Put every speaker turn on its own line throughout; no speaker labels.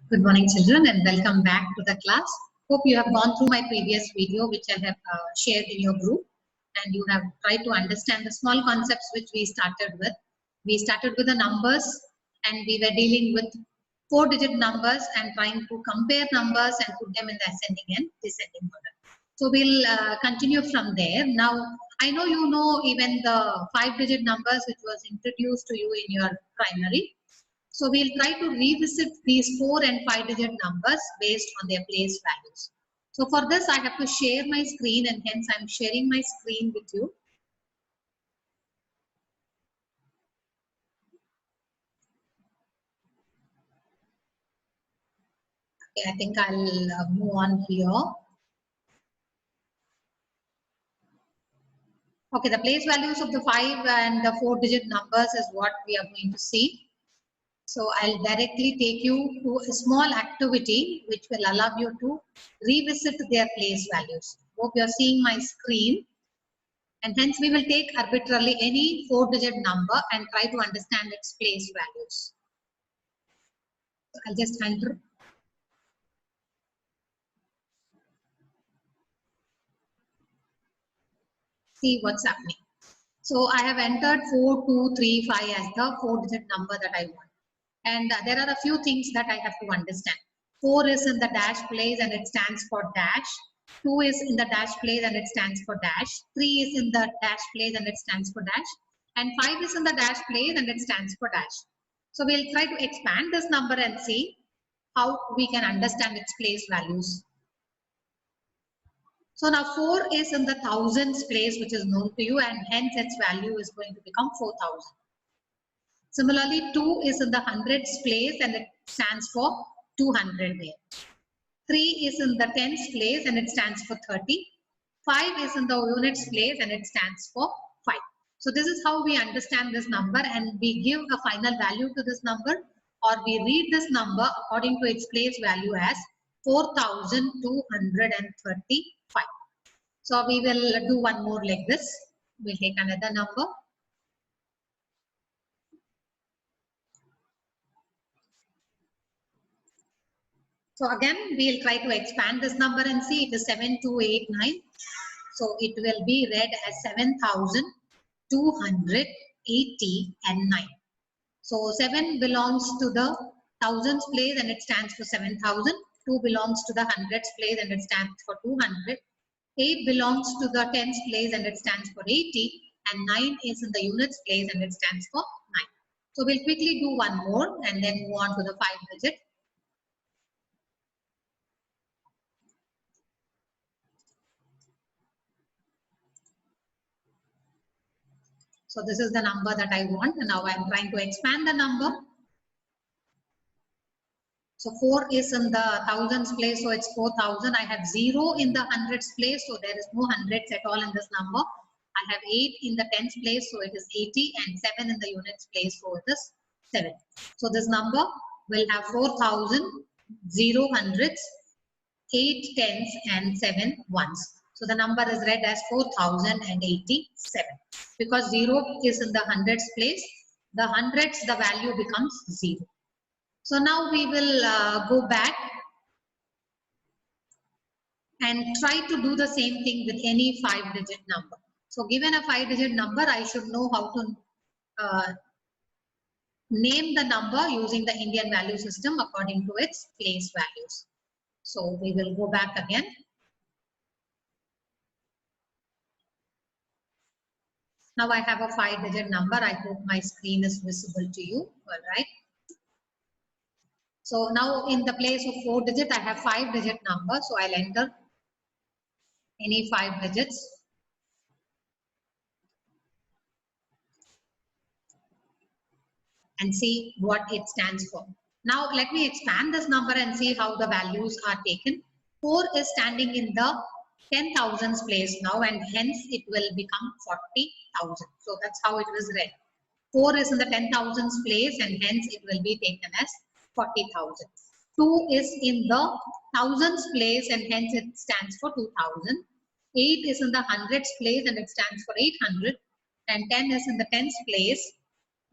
Good morning, children, and welcome back to the class. Hope you have gone through my previous video, which I have shared in your group, and you have tried to understand the small concepts which we started with. We started with the numbers, and we were dealing with four-digit numbers and trying to compare numbers and put them in the ascending and descending order. So we'll continue from there. Now, I know you know even the five-digit numbers which was introduced to you in your primary. So we'll try to revisit these 4 and 5 digit numbers based on their place values. So for this, I have to share my screen, and hence I'm sharing my screen with you. Okay, I think I'll move on here. Okay, the place values of the 5 and the 4 digit numbers is what we are going to see. So I'll directly take you to a small activity which will allow you to revisit their place values. Hope you're seeing my screen. And hence we will take arbitrarily any 4-digit number and try to understand its place values. So I'll just enter. See what's happening. So I have entered 4, 2, 3, 5 as the 4-digit number that I want. And there are a few things that I have to understand. 4 is in the dash place and it stands for dash. 2 is in the dash place and it stands for dash. 3 is in the dash place and it stands for dash. And 5 is in the dash place and it stands for dash. So we'll try to expand this number and see how we can understand its place values. So now 4 is in the thousands place, which is known to you, and hence its value is going to become 4,000. Similarly, 2 is in the hundreds place and it stands for 200 there. 3 is in the tens place and it stands for 30. 5 is in the units place and it stands for 5. So this is how we understand this number, and we give a final value to this number, or we read this number according to its place value as 4,235. So we will do one more like this. We'll take another number. So again, we'll try to expand this number and see. It is 7289. So it will be read as 7,289. So 7 belongs to the thousands place and it stands for 7,000. 2 belongs to the hundreds place and it stands for 200. 8 belongs to the tens place and it stands for 80. And 9 is in the units place and it stands for 9. So we'll quickly do one more and then move on to the 5 digit. So this is the number that I want, and now I'm trying to expand the number. So 4 is in the thousands place, so it's 4,000. I have 0 in the hundreds place, so there is no hundreds at all in this number. I have 8 in the tens place, so it is 80, and 7 in the units place, so it is 7. So this number will have 4,000, 0 hundreds, 8 tens, and 7 ones. So the number is read as 4,087. Because 0 is in the hundreds place, the hundreds, the value becomes 0. So now we will go back and try to do the same thing with any 5-digit number. So given a 5-digit number, I should know how to name the number using the Indian value system according to its place values. So we will go back again. Now I have a 5-digit number. I hope my screen is visible to you. All right. So now in the place of 4 digit, I have 5-digit number. So I'll enter any 5 digits. And see what it stands for. Now let me expand this number and see how the values are taken. 4 is standing in the 10,000s place now, and hence it will become 40,000. So that's how it was read. 4 is in the 10,000s place and hence it will be taken as 40,000. 2 is in the thousands place and hence it stands for 2,000. 8 is in the hundreds place and it stands for 800. And 10 is in the tens place.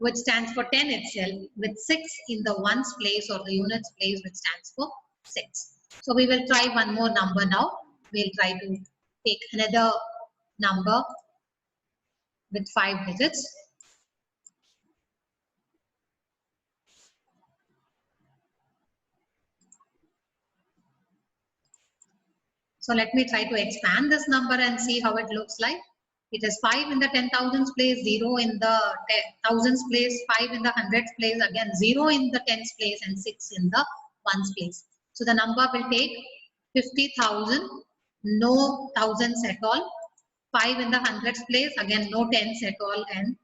which stands for 10 itself, with 6 in the ones place or the units place, which stands for 6. So we will try one more number now. We'll try to take another number with 5 digits. So let me try to expand this number and see how it looks like. It is 5 in the 10,000s place, 0 in the thousands place, 5 in the hundreds place, again 0 in the tens place, and 6 in the ones place. So the number will take 50,000, no thousands at all, 5 in the hundreds place, again no tens at all, and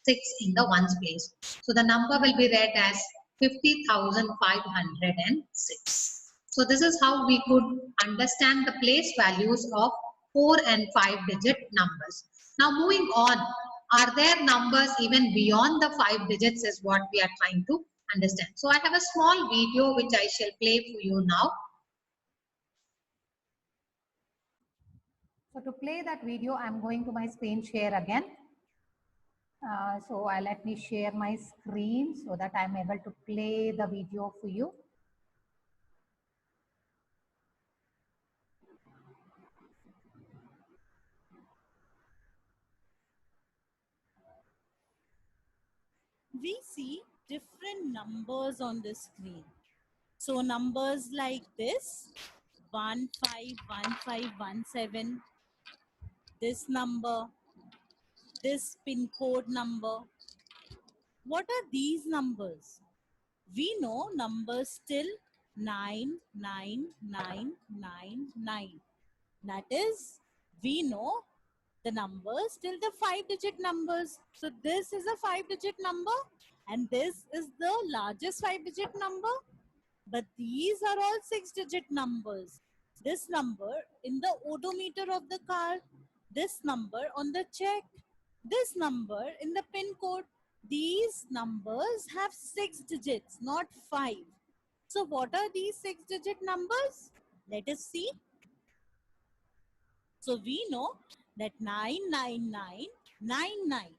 6 in the ones place. So the number will be read as 50,506. So this is how we could understand the place values of 4 and 5 digit numbers. Now moving on, are there numbers even beyond the 5 digits is what we are trying to understand. So I have a small video which I shall play for you now. So to play that video, I'm going to my screen share again. So let me share my screen so that I'm able to play the video for you.
We see different numbers on the screen. So numbers like this, 151517, this number, this pin code number. What are these numbers? We know numbers till 99999. That is, we know the numbers till the 5-digit numbers. So this is a 5-digit number and this is the largest 5-digit number. But these are all 6-digit numbers. This number in the odometer of the car, this number on the check, this number in the pin code. These numbers have 6 digits, not 5. So what are these 6-digit numbers? Let us see. So we know that 99999.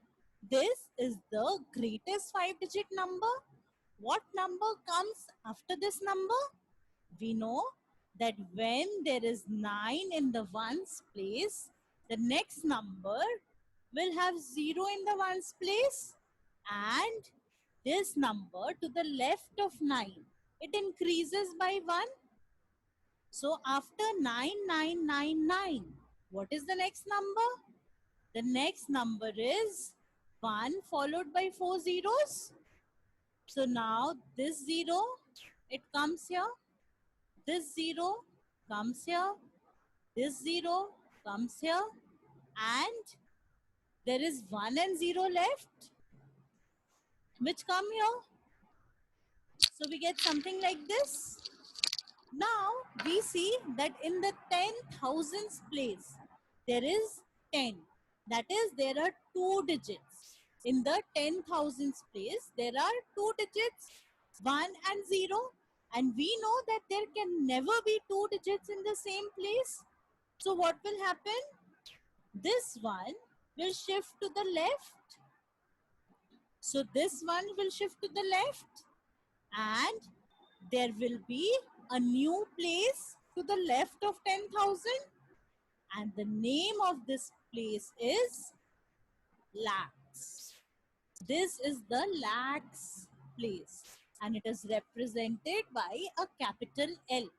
This is the greatest 5-digit number. What number comes after this number? We know that when there is 9 in the ones place, the next number will have 0 in the ones place, and this number to the left of 9, it increases by 1. So after 9999, what is the next number? The next number is 1 followed by 4 zeros. So now this 0, it comes here. This 0 comes here. This 0 comes here. And there is 1 and 0 left, which come here. So we get something like this. Now we see that in the 10,000s place, there is 10. That is, there are 2 digits. In the 10,000s place, there are 2 digits, 1 and 0. And we know that there can never be 2 digits in the same place. So what will happen? This one will shift to the left. So this one will shift to the left. And there will be a new place to the left of 10,000, and the name of this place is lakhs. This is the lakhs place and it is represented by a capital L.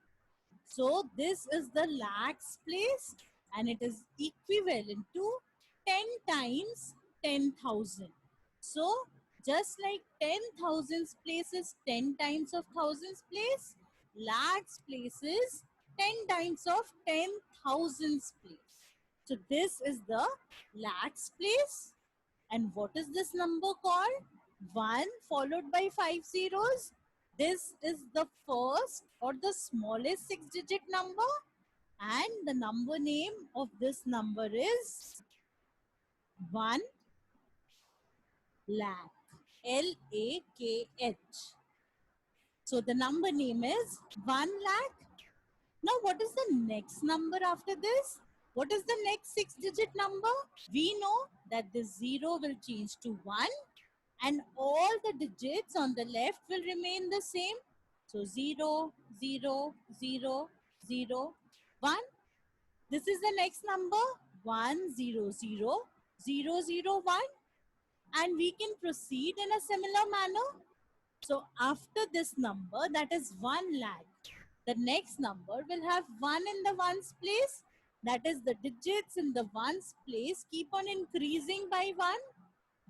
So this is the lakhs place and it is equivalent to 10 times 10,000. So just like 10,000s place is 10 times of thousands place, lakhs place is 10 times of 10,000s place. So this is the lakhs place. And what is this number called? 1 followed by 5 zeros. This is the first or the smallest 6-digit number. And the number name of this number is 1 lakh. L-A-K-H. So the number name is 1 lakh. Now what is the next number after this? What is the next 6-digit number? We know that this 0 will change to 1 and all the digits on the left will remain the same. So 0, 0, 0, 0, 1. This is the next number 1, 0, 0, 0, 0, 1. And we can proceed in a similar manner. So after this number, that is 1 lakh, the next number will have 1 in the ones place. That is, the digits in the ones place keep on increasing by 1.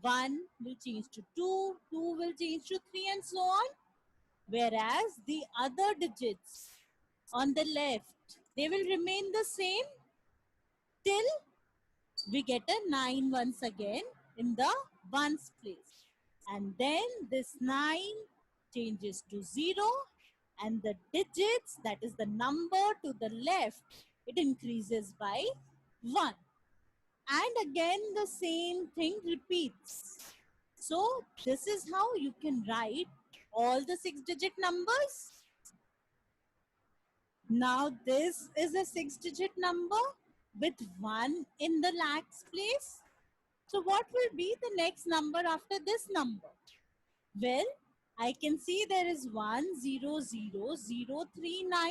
1 will change to 2, 2 will change to 3, and so on. Whereas the other digits on the left, they will remain the same till we get a 9 once again in the ones place. And then this 9 changes to 0, and the digits, that is the number to the left, it increases by 1. And again the same thing repeats. So this is how you can write all the 6-digit numbers. Now this is a 6-digit number with 1 in the lakhs place. So what will be the next number after this number? Well, I can see there is 1, 0, 0, 0, 3, 9.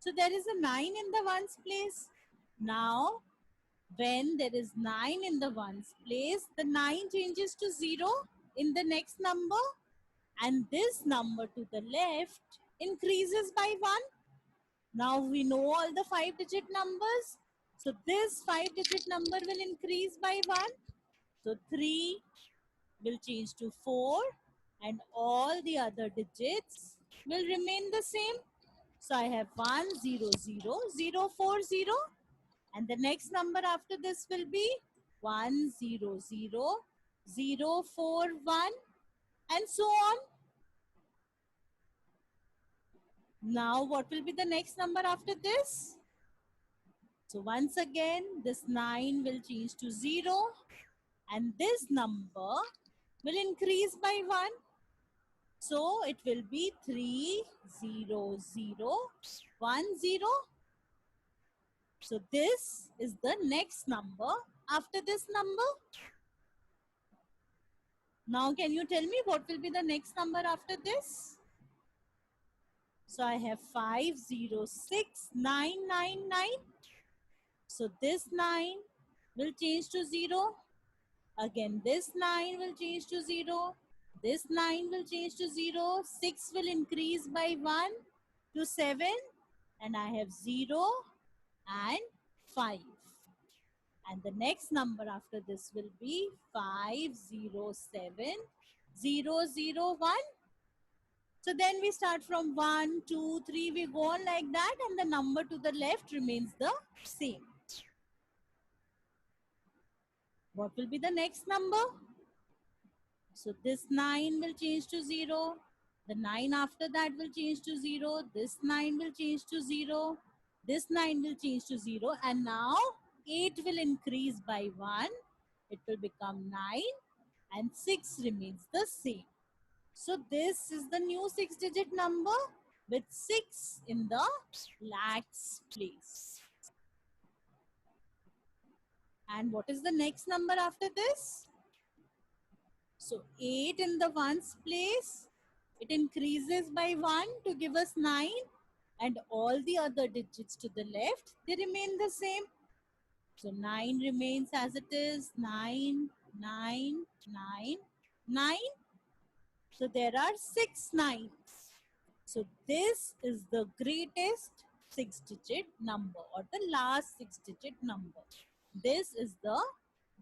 So there is a 9 in the ones place. Now, when there is 9 in the ones place, the 9 changes to 0 in the next number. And this number to the left increases by 1. Now we know all the 5-digit numbers. So this 5-digit number will increase by 1. So 3 will change to 4, and all the other digits will remain the same. So I have 1, 0, 0, 0, 4, 0. And the next number after this will be 1, 0, 0, 0, 4, 1, and so on. Now what will be the next number after this? So once again, this 9 will change to 0, and this number will increase by 1. So it will be 3, 0, 0, 1, 0. So this is the next number after this number. Now can you tell me what will be the next number after this? So I have 5, 0, 6, 9, 9, 9. So this 9 will change to 0. Again this 9 will change to 0. This 9 will change to 0. 6 will increase by 1 to 7. And I have 0 and 5. And the next number after this will be 5, 0, 7, 0, 0, 1. So then we start from 1, 2, 3, we go on like that, and the number to the left remains the same. What will be the next number? So this 9 will change to 0. The 9 after that will change to 0. This 9 will change to 0. This 9 will change to 0. And now 8 will increase by 1. It will become 9. And 6 remains the same. So this is the new 6-digit number with 6 in the lakhs place. And what is the next number after this? So 8 in the ones place, it increases by 1 to give us 9, and all the other digits to the left, they remain the same. So 9 remains as it is, 9, 9, 9, 9. So there are 6 9s. So this is the greatest 6-digit number, or the last 6-digit number. This is the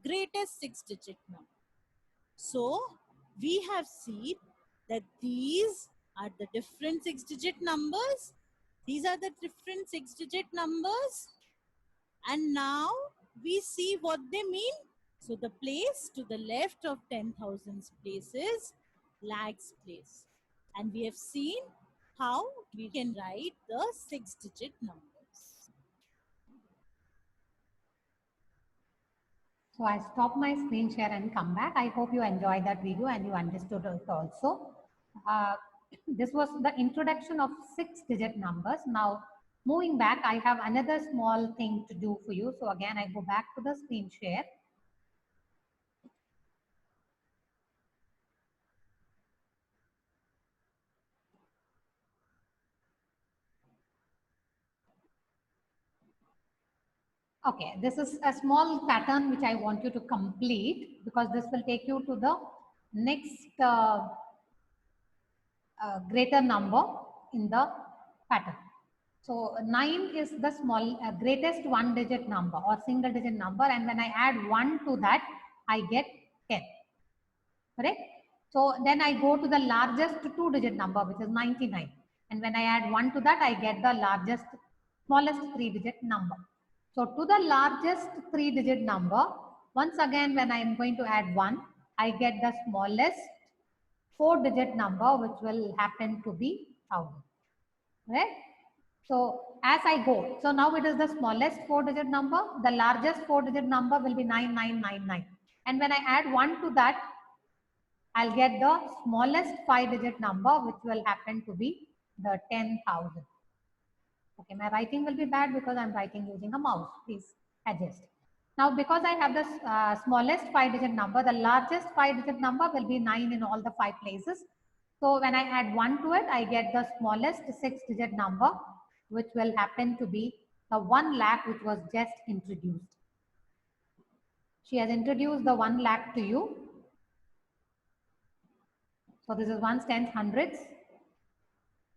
greatest 6-digit number. So we have seen that these are the different 6-digit numbers. These are the different 6-digit numbers. And now we see what they mean. So the place to the left of 10,000 place is lakhs place. And we have seen how we can write the 6-digit numbers.
So I stop my screen share and come back. I hope you enjoyed that video and you understood it also. This was the introduction of 6-digit numbers. Now moving back, I have another small thing to do for you. So again, I go back to the screen share. Okay, this is a small pattern which I want you to complete because this will take you to the next greater number in the pattern. So 9 is the small greatest one digit number or single digit number, and when I add 1 to that, I get 10. Correct? So then I go to the largest two digit number, which is 99. And when I add 1 to that, I get the smallest three digit number. So to the largest three digit number, once again, when I am going to add 1, I get the smallest four digit number, which will happen to be 1000. Right? So as I go, so now it is the smallest four digit number, the largest four digit number will be 9999. And when I add 1 to that, I'll get the smallest five digit number, which will happen to be the 10,000. Okay, my writing will be bad because I'm writing using a mouse. Please adjust. Now, because I have the smallest five digit number, the largest five digit number will be 9 in all the 5 places. So when I add 1 to it, I get the smallest 6 digit number, which will happen to be the 1 lakh, which was just introduced. She has introduced the 1 lakh to you. So this is ones, tens, hundreds,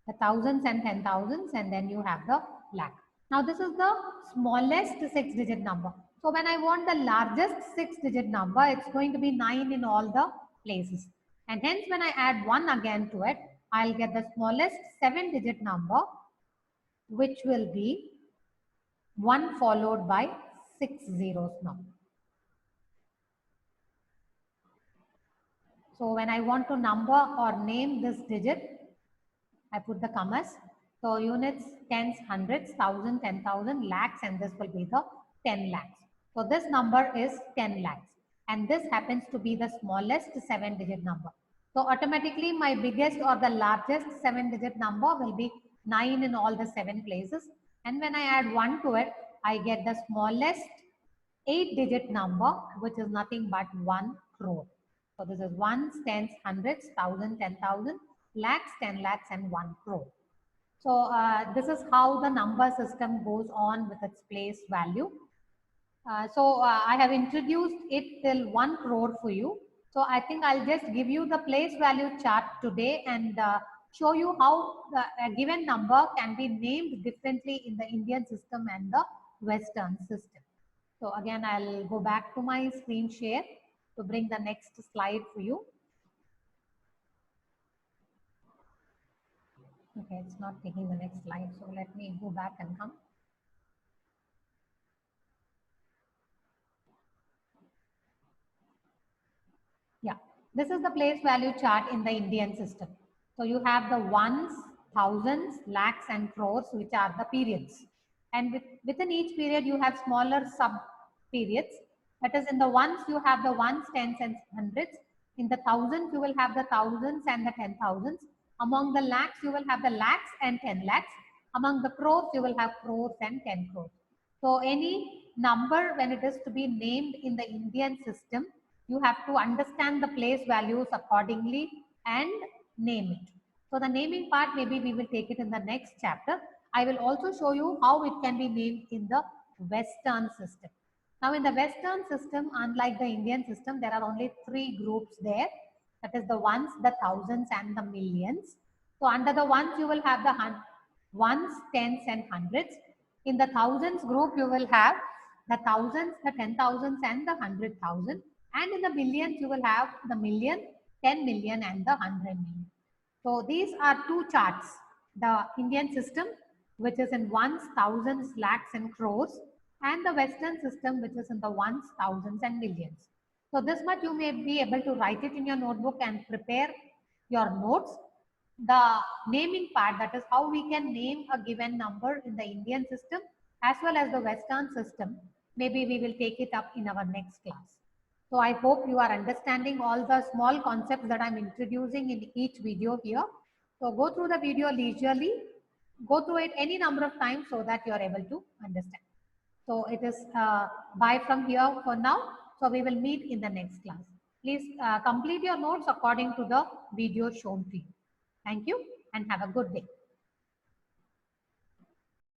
the thousands and 10,000s, and then you have the lakh. Now this is the smallest 6 digit number. So when I want the largest 6 digit number, it's going to be 9 in all the places. And hence when I add 1 again to it, I'll get the smallest 7 digit number, which will be 1 followed by 6 zeros now. So when I want to number or name this digit, I put the commas. So units, tens, hundreds, thousand, 10,000, lakhs, and this will be the 10 lakhs. So this number is 10 lakhs. And this happens to be the smallest 7 digit number. So automatically my biggest or the largest 7 digit number will be 9 in all the 7 places. And when I add 1 to it, I get the smallest 8 digit number, which is nothing but 1 crore. So this is ones, tens, hundreds, thousand, 10,000, lakhs, 10 lakhs, and 1 crore. So this is how the number system goes on with its place value. I have introduced it till 1 crore for you. So I think I'll just give you the place value chart today and show you how a given number can be named differently in the Indian system and the Western system. So again, I'll go back to my screen share to bring the next slide for you. Okay, it's not taking the next slide. So let me go back and come. Yeah, this is the place value chart in the Indian system. So you have the ones, thousands, lakhs, and crores, which are the periods. And within each period, you have smaller sub periods. That is, in the ones, you have the ones, tens, and hundreds. In the thousands, you will have the thousands and the 10,000s. Among the lakhs, you will have the lakhs and 10 lakhs. Among the crores, you will have crores and 10 crores. So any number, when it is to be named in the Indian system, you have to understand the place values accordingly and name it. So the naming part, maybe we will take it in the next chapter. I will also show you how it can be named in the Western system. Now in the Western system, unlike the Indian system, there are only 3 groups there. That is the ones, the thousands, and the millions. So under the ones, you will have the ones, tens, and hundreds. In the thousands group, you will have the thousands, the 10,000s, and the 100,000. And in the millions, you will have the million, 10 million, and the 100 million. So these are 2 charts. The Indian system, which is in ones, thousands, lakhs, and crores, and the Western system, which is in the ones, thousands, and millions. So this much you may be able to write it in your notebook and prepare your notes. The naming part, that is how we can name a given number in the Indian system as well as the Western system. Maybe we will take it up in our next class. So I hope you are understanding all the small concepts that I'm introducing in each video here. So go through the video leisurely, go through it any number of times so that you are able to understand. So it is bye from here for now. So we will meet in the next class. Please complete your notes according to the video shown to you. Thank you and have a good day.